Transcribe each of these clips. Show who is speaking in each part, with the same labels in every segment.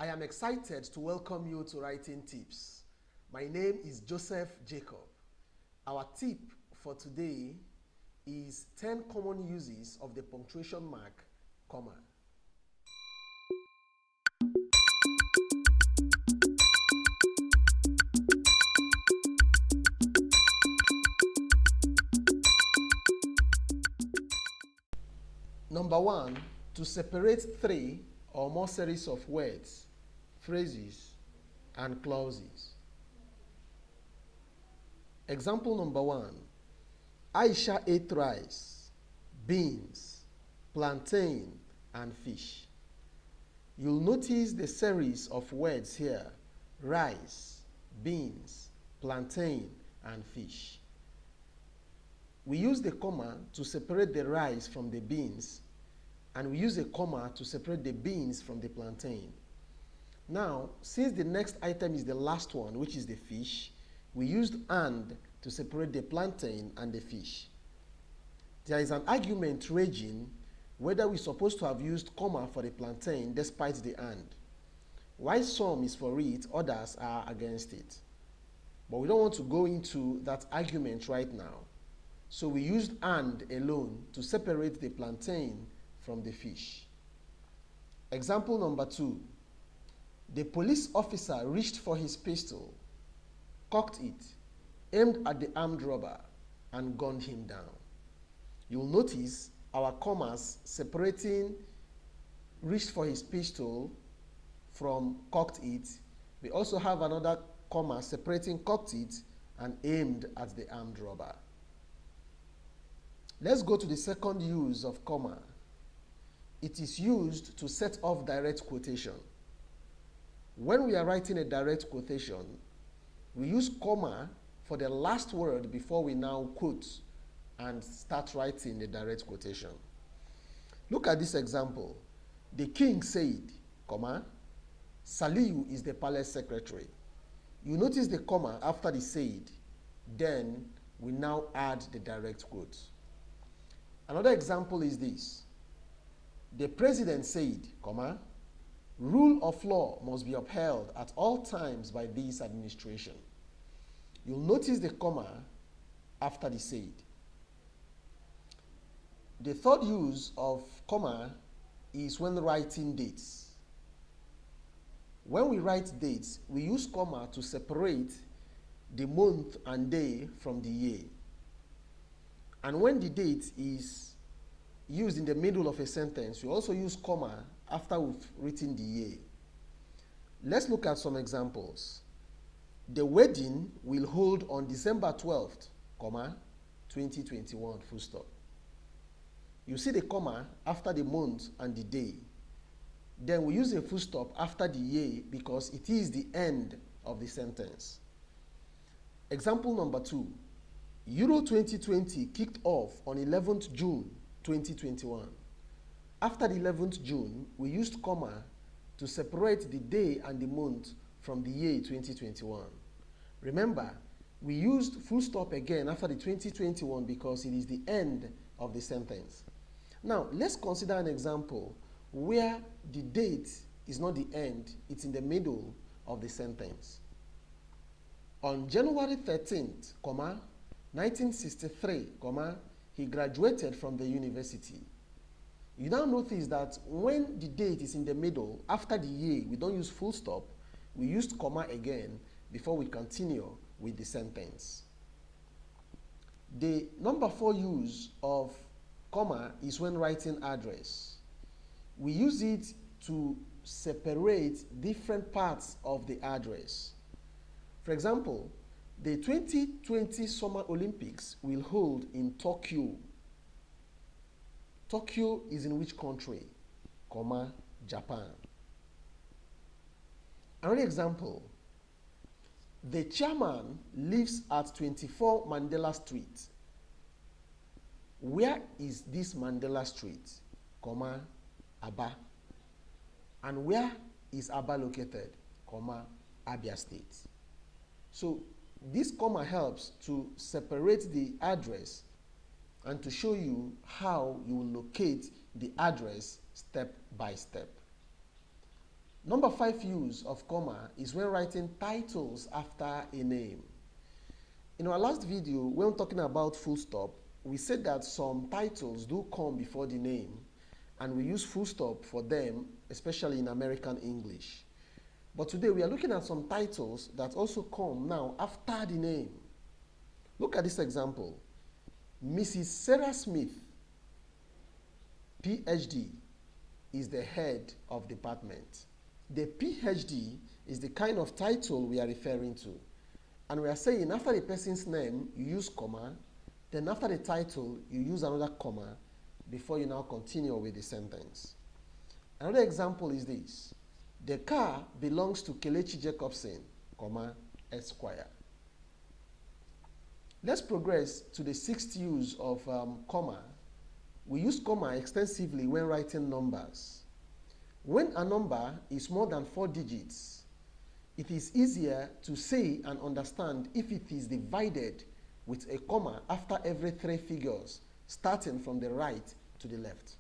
Speaker 1: I am excited to welcome you to Writing Tips. My name is Joseph Jacob. Our tip for today is 10 common uses of the punctuation mark, comma. Number 1, to separate 3 or more series of words, phrases, and clauses. Example number 1, Aisha ate rice, beans, plantain, and fish. You'll notice the series of words here: rice, beans, plantain, and fish. We use the comma to separate the rice from the beans, and we use a comma to separate the beans from the plantain. Now, since the next item is the last one, which is the fish, we used and to separate the plantain and the fish. There is an argument raging whether we're supposed to have used comma for the plantain despite the and. While some is for it, others are against it. But we don't want to go into that argument right now. So we used and alone to separate the plantain from the fish. Example number 2. The police officer reached for his pistol, cocked it, aimed at the armed robber, and gunned him down. You'll notice our commas separating reached for his pistol from cocked it. We also have another comma separating cocked it and aimed at the armed robber. Let's go to the second use of comma. It is used to set off direct quotation. When we are writing a direct quotation, we use comma for the last word before we now quote and start writing the direct quotation. Look at this example. The king said, comma, Saliu is the palace secretary. You notice the comma after the said, then we now add the direct quote. Another example is this. The president said, comma, rule of law must be upheld at all times by this administration. You'll notice the comma after the said. The third use of comma is when writing dates. When we write dates, we use comma to separate the month and day from the year. And when the date is used in the middle of a sentence, we also use comma after we've written the year. Let's look at some examples. The wedding will hold on December 12th, comma, 2021, full stop. You see the comma after the month and the day. Then we use a full stop after the year because it is the end of the sentence. Example number 2. Euro 2020 kicked off on 11th June 2021. After the 11th June, we used comma to separate the day and the month from the year 2021. Remember, we used full stop again after the 2021 because it is the end of the sentence. Now, let's consider an example where the date is not the end, it's in the middle of the sentence. On January 13th, comma, 1963, comma, he graduated from the university. You now notice that when the date is in the middle, after the year, we don't use full stop, we used comma again before we continue with the sentence. The number 4 use of comma is when writing address. We use it to separate different parts of the address. For example, the 2020 Summer Olympics will hold in Tokyo. Tokyo is in which country? Comma, Japan. Another example. The chairman lives at 24 Mandela Street. Where is this Mandela Street? Comma, Aba. And where is Aba located? Comma, Abia State. So this comma helps to separate the address and to show you how you will locate the address step by step. Number 5 use of comma is when writing titles after a name. In our last video, when talking about full stop, we said that some titles do come before the name, and we use full stop for them, especially in American English. But today we are looking at some titles that also come now after the name. Look at this example. Mrs. Sarah Smith, PhD, is the head of department. The PhD is the kind of title we are referring to. And we are saying after the person's name, you use comma, then after the title, you use another comma before you now continue with the sentence. Another example is this. The car belongs to Kelechi Jacobson, comma, Esquire. Let's progress to the 6th use of comma. We use comma extensively when writing numbers. When a number is more than 4 digits, it is easier to say and understand if it is divided with a comma after every 3 figures, starting from the right to the left.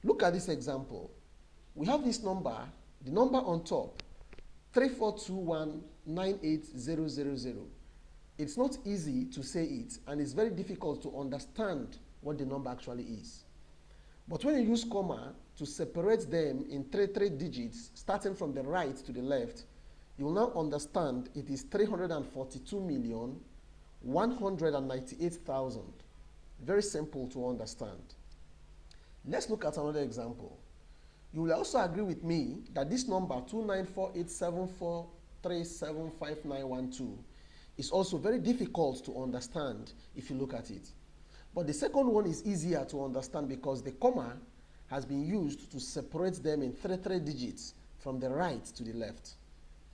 Speaker 1: Look at this example. We have this number, the number on top, 34219800. It's not easy to say it, and it's very difficult to understand what the number actually is. But when you use comma to separate them in three digits, starting from the right to the left, you will now understand it is 342,198,000. Very simple to understand. Let's look at another example. You will also agree with me that this number 2948743759112 is also very difficult to understand if you look at it. But the second one is easier to understand because the comma has been used to separate them in three digits from the right to the left.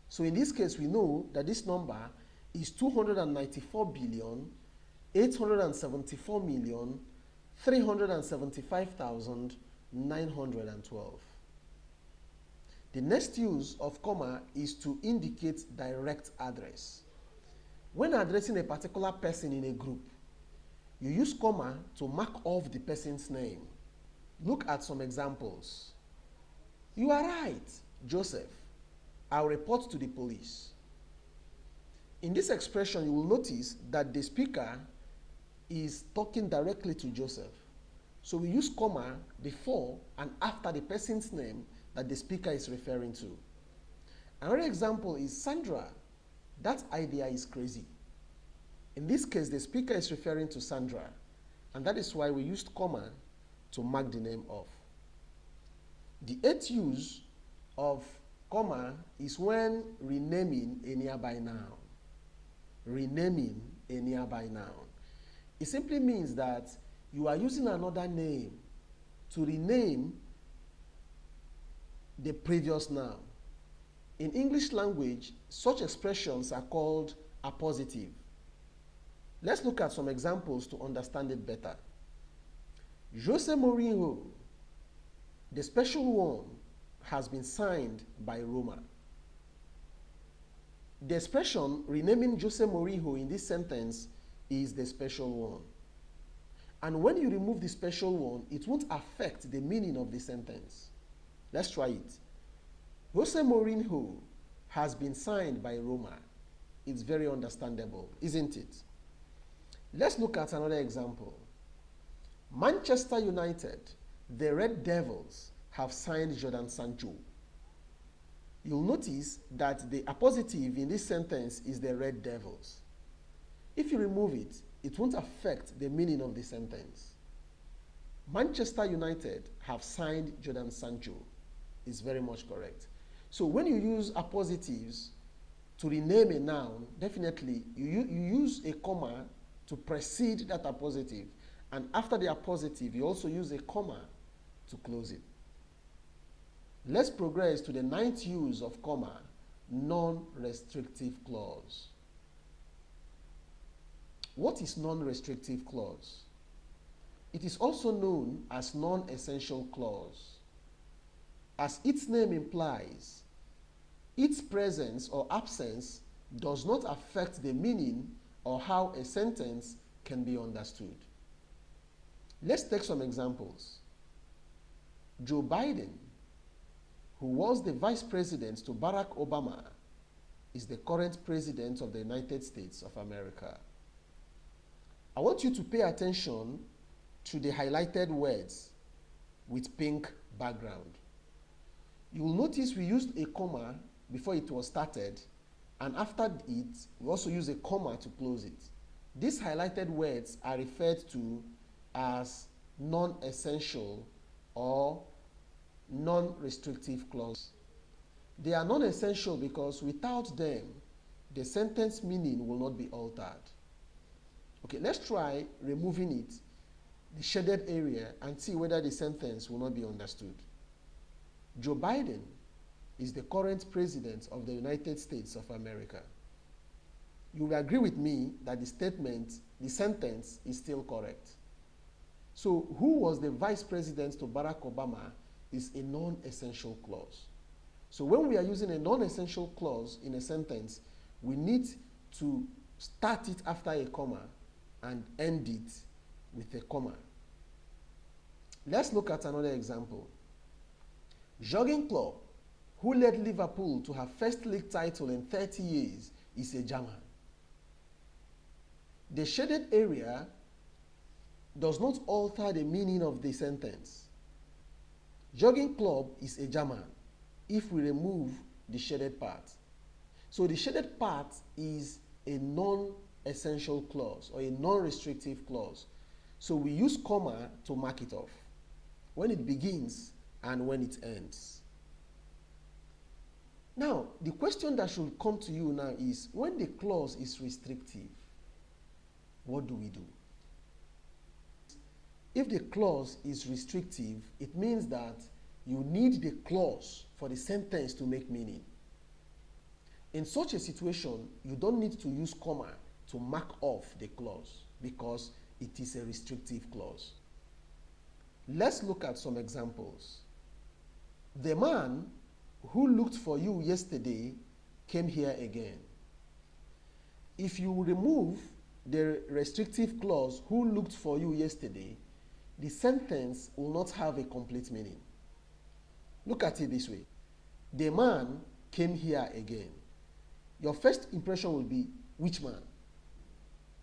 Speaker 1: So in this case, we know that this number is 294,874,375,912. The next use of comma is to indicate direct address. When addressing a particular person in a group, you use comma to mark off the person's name. Look at some examples. You are right, Joseph. I'll report to the police. In this expression, you will notice that the speaker is talking directly to Joseph. So we use comma before and after the person's name that the speaker is referring to. Another example is Sandra. That idea is crazy. In this case, the speaker is referring to Sandra, and that is why we used comma to mark the name off. The 8th use of comma is when renaming a nearby noun. Renaming a nearby noun. It simply means that you are using another name to rename the previous noun. In English language, such expressions are called appositive. Let's look at some examples to understand it better. Jose Mourinho, the special one, has been signed by Roma. The expression renaming Jose Mourinho in this sentence is the special one. And when you remove the special one, it won't affect the meaning of the sentence. Let's try it. Jose Mourinho has been signed by Roma. It's very understandable, isn't it? Let's look at another example. Manchester United, the Red Devils, have signed Jadon Sancho. You'll notice that the appositive in this sentence is the Red Devils. If you remove it, it won't affect the meaning of the sentence. Manchester United have signed Jadon Sancho. Is very much correct. So when you use appositives to rename a noun, definitely you use a comma to precede that appositive, and after the appositive you also use a comma to close it. Let's progress to the 9th use of comma, non-restrictive clause. What is non-restrictive clause? It is also known as non-essential clause. As its name implies, its presence or absence does not affect the meaning or how a sentence can be understood. Let's take some examples. Joe Biden who was the vice president to Barack Obama, is the current president of the United States of America. I want you to pay attention to the highlighted words with pink background. You will notice we used a comma before it was started, and after it, we also use a comma to close it. These highlighted words are referred to as non-essential or non-restrictive clauses. They are non-essential because without them, the sentence meaning will not be altered. Okay, let's try removing it, the shaded area, and see whether the sentence will not be understood. Joe Biden is the current president of the United States of America. You will agree with me that the sentence is still correct. So, who was the vice president to Barack Obama is a non-essential clause. So when we are using a non-essential clause in a sentence, we need to start it after a comma and end it with a comma. Let's look at another example. Jurgen Klopp, who led Liverpool to her first league title in 30 years, is a German. The shaded area does not alter the meaning of the sentence. Jurgen Klopp is a German if we remove the shaded part. So the shaded part is a non-essential clause or a non-restrictive clause. So we use comma to mark it off when it begins and when it ends. Now, the question that should come to you now is, when the clause is restrictive, what do we do? If the clause is restrictive, it means that you need the clause for the sentence to make meaning. In such a situation, you don't need to use comma to mark off the clause because it is a restrictive clause. Let's look at some examples. The man who looked for you yesterday came here again. If you remove the restrictive clause, who looked for you yesterday, the sentence will not have a complete meaning. Look at it this way. The man came here again. Your first impression will be, which man?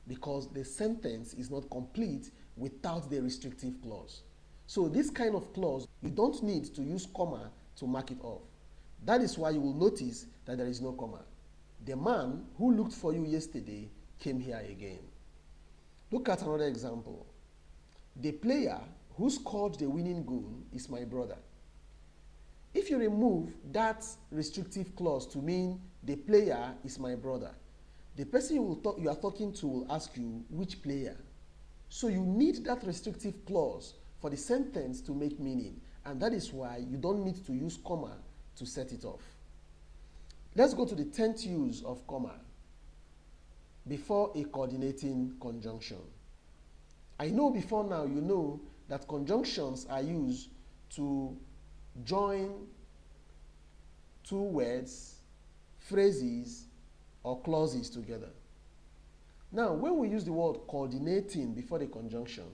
Speaker 1: Because the sentence is not complete without the restrictive clause. So this kind of clause, you don't need to use comma to mark it off. That is why you will notice that there is no comma. The man who looked for you yesterday came here again. Look at another example. The player who scored the winning goal is my brother. If you remove that restrictive clause to mean the player is my brother, the person you are talking to will ask you, which player? So you need that restrictive clause for the sentence to make meaning, and that is why you don't need to use comma to set it off. Let's go to the 10th use of comma before a coordinating conjunction. I know before now you know that conjunctions are used to join two words, phrases, or clauses together. Now, when we use the word coordinating before the conjunction,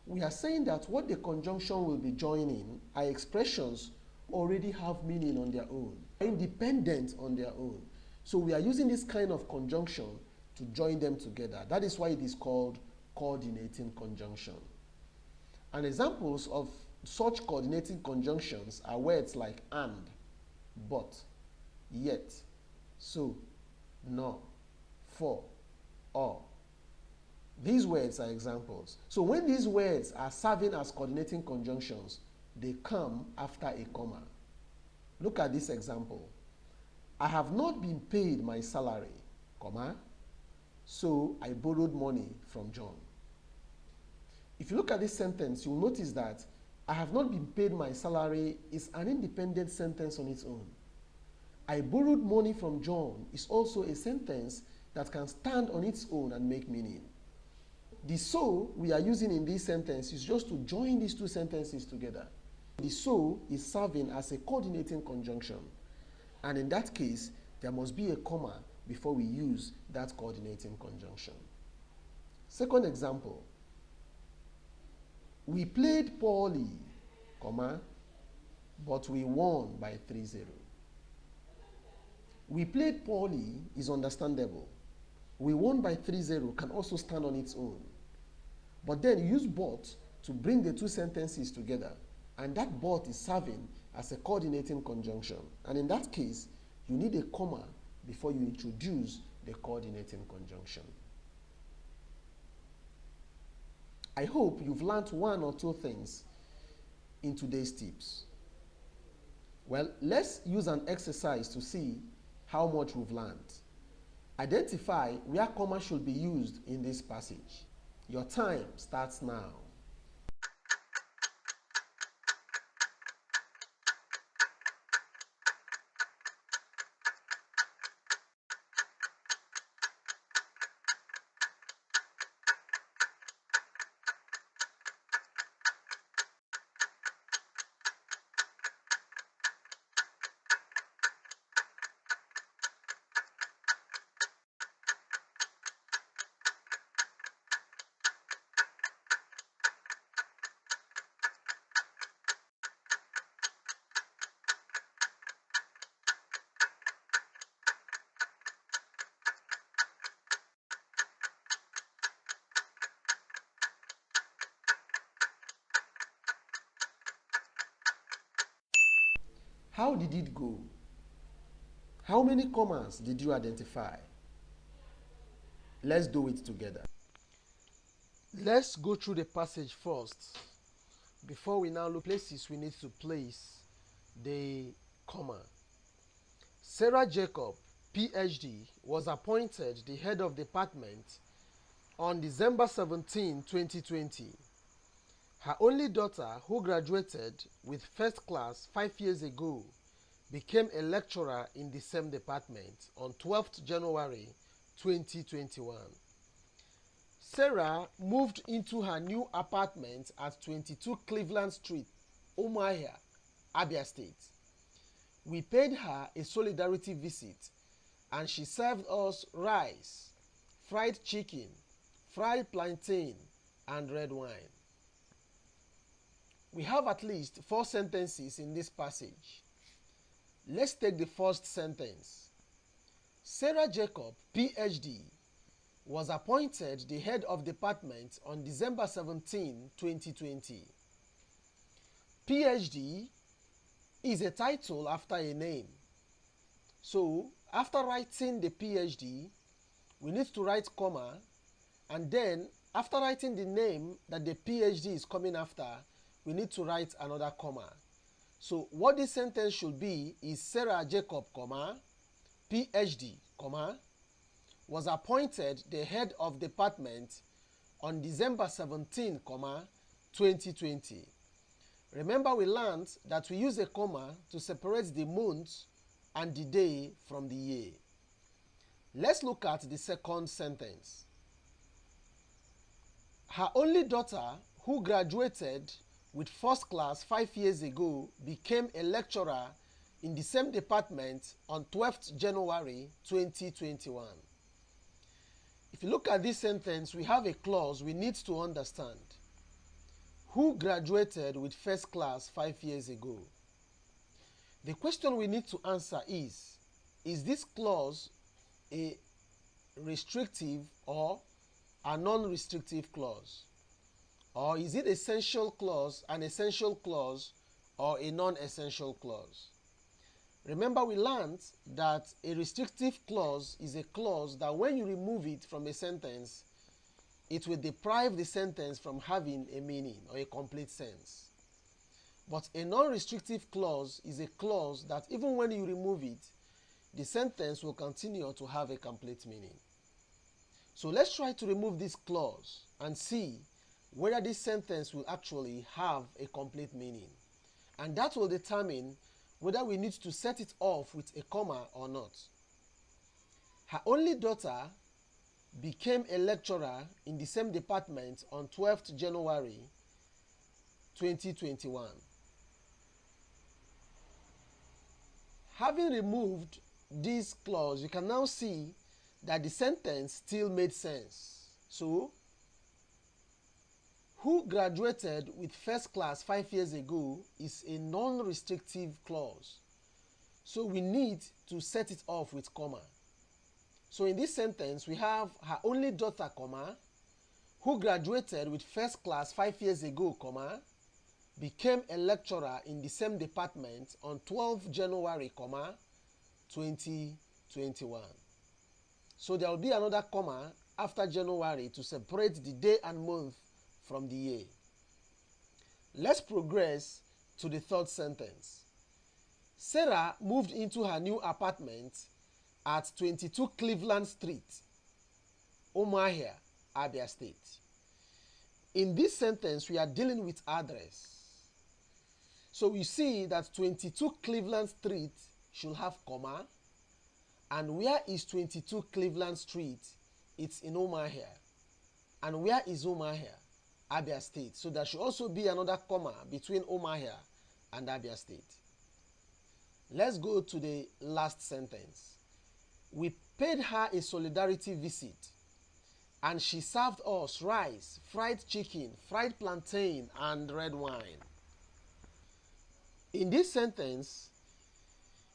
Speaker 1: we are saying that what the conjunction will be joining are expressions already have meaning on their own, independent on their own. So we are using this kind of conjunction to join them together. That is why it is called coordinating conjunction. And examples of such coordinating conjunctions are words like and, but, yet, so, no, for, or. These words are examples. So when these words are serving as coordinating conjunctions, they come after a comma. Look at this example. I have not been paid my salary, comma, so I borrowed money from John. If you look at this sentence, you'll notice that I have not been paid my salary is an independent sentence on its own. I borrowed money from John is also a sentence that can stand on its own and make meaning. The so we are using in this sentence is just to join these two sentences together. The so is serving as a coordinating conjunction. And in that case, there must be a comma before we use that coordinating conjunction. Second example. We played poorly, comma, but we won by 3-0. We played poorly is understandable. We won by 3-0 can also stand on its own. But then use but to bring the two sentences together, and that but is serving as a coordinating conjunction. And in that case, you need a comma before you introduce the coordinating conjunction. I hope you've learned one or two things in today's tips. Well, let's use an exercise to see how much we've learned. Identify where comma should be used in this passage. Your time starts now. How did it go? How many commas did you identify? Let's do it together. Let's go through the passage first before we now look places we need to place the comma. Sarah Jacob, PhD, was appointed the head of department on December 17, 2020. Her only daughter, who graduated with first class 5 years ago, became a lecturer in the same department on 12th January 2021. Sarah moved into her new apartment at 22 Cleveland Street, Umuahia, Abia State. We paid her a solidarity visit and she served us rice, fried chicken, fried plantain, and red wine. We have at least 4 sentences in this passage. Let's take the first sentence. Sarah Jacob, PhD, was appointed the head of department on December 17, 2020. PhD is a title after a name. So, after writing the PhD, we need to write comma, and then after writing the name that the PhD is coming after, we need to write another comma. So what this sentence should be is Sarah Jacob, PhD, was appointed the head of department on December 17, 2020. Remember we learned that we use a comma to separate the month and the day from the year. Let's look at the second sentence. Her only daughter, who graduated with first class 5 years ago, became a lecturer in the same department on 12th January 2021. If you look at this sentence, we have a clause we need to understand. Who graduated with first class 5 years ago? The question we need to answer is this clause a restrictive or a non-restrictive clause? Or is it essential clause, an essential clause, or a non-essential clause? Remember we learned that a restrictive clause is a clause that when you remove it from a sentence, it will deprive the sentence from having a meaning or a complete sense. But a non-restrictive clause is a clause that even when you remove it, the sentence will continue to have a complete meaning. So let's try to remove this clause and see whether this sentence will actually have a complete meaning. And that will determine whether we need to set it off with a comma or not. Her only daughter became a lecturer in the same department on 12th January 2021. Having removed this clause, you can now see that the sentence still made sense. So, who graduated with first class 5 years ago is a non-restrictive clause. So we need to set it off with comma. So in this sentence, we have her only daughter, comma, who graduated with first class 5 years ago, comma, became a lecturer in the same department on 12 January, comma, 2021. So there will be another comma after January to separate the day and month from the year. Let's progress to the third sentence. Sarah moved into her new apartment at 22 Cleveland Street, Omaha, Abia State. In this sentence, we are dealing with address. So we see that 22 Cleveland Street should have comma. And where is 22 Cleveland Street? It's in Omaha. And where is Omaha? Abia State. So there should also be another comma between Omaha and Abia State. Let's go to the last sentence. We paid her a solidarity visit, and she served us rice, fried chicken, fried plantain, and red wine. In this sentence,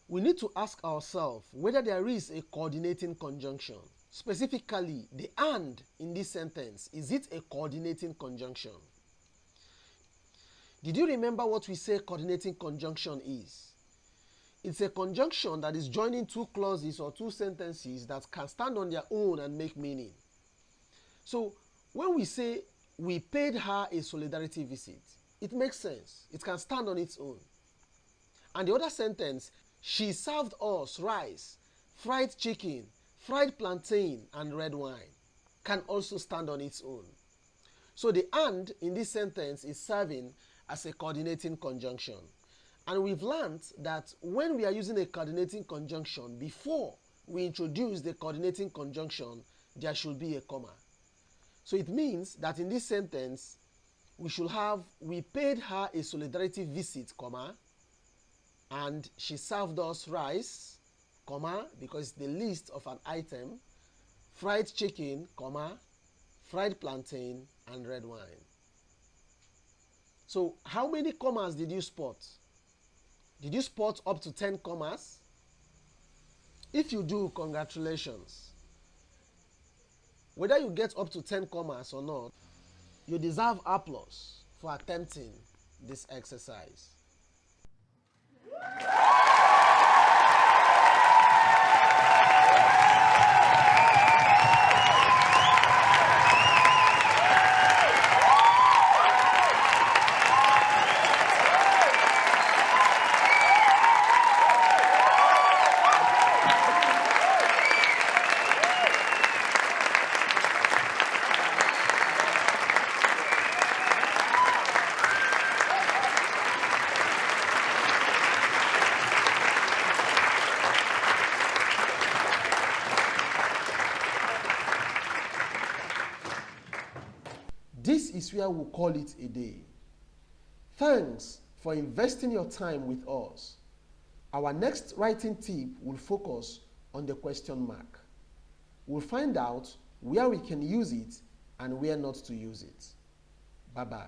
Speaker 1: we need to ask ourselves whether there is a coordinating conjunction. Specifically, the and in this sentence, is it a coordinating conjunction? Did you remember what we say coordinating conjunction is? It's a conjunction that is joining two clauses or two sentences that can stand on their own and make meaning. So when we say we paid her a solidarity visit, it makes sense. It can stand on its own. And the other sentence, she served us rice, fried chicken, fried plantain, and red wine, can also stand on its own. So the and in this sentence is serving as a coordinating conjunction. And we've learned that when we are using a coordinating conjunction, before we introduce the coordinating conjunction, there should be a comma. So it means that in this sentence, we should have, we paid her a solidarity visit, comma, and she served us rice, comma, because it's the list of an item, fried chicken, comma, fried plantain, and red wine. So how many commas did you spot? Did you spot up to 10 commas? If you do, congratulations. Whether you get up to 10 commas or not, you deserve applause for attempting this exercise. This is where we'll call it a day. Thanks for investing your time with us. Our next writing tip will focus on the question mark. We'll find out where we can use it and where not to use it. Bye-bye.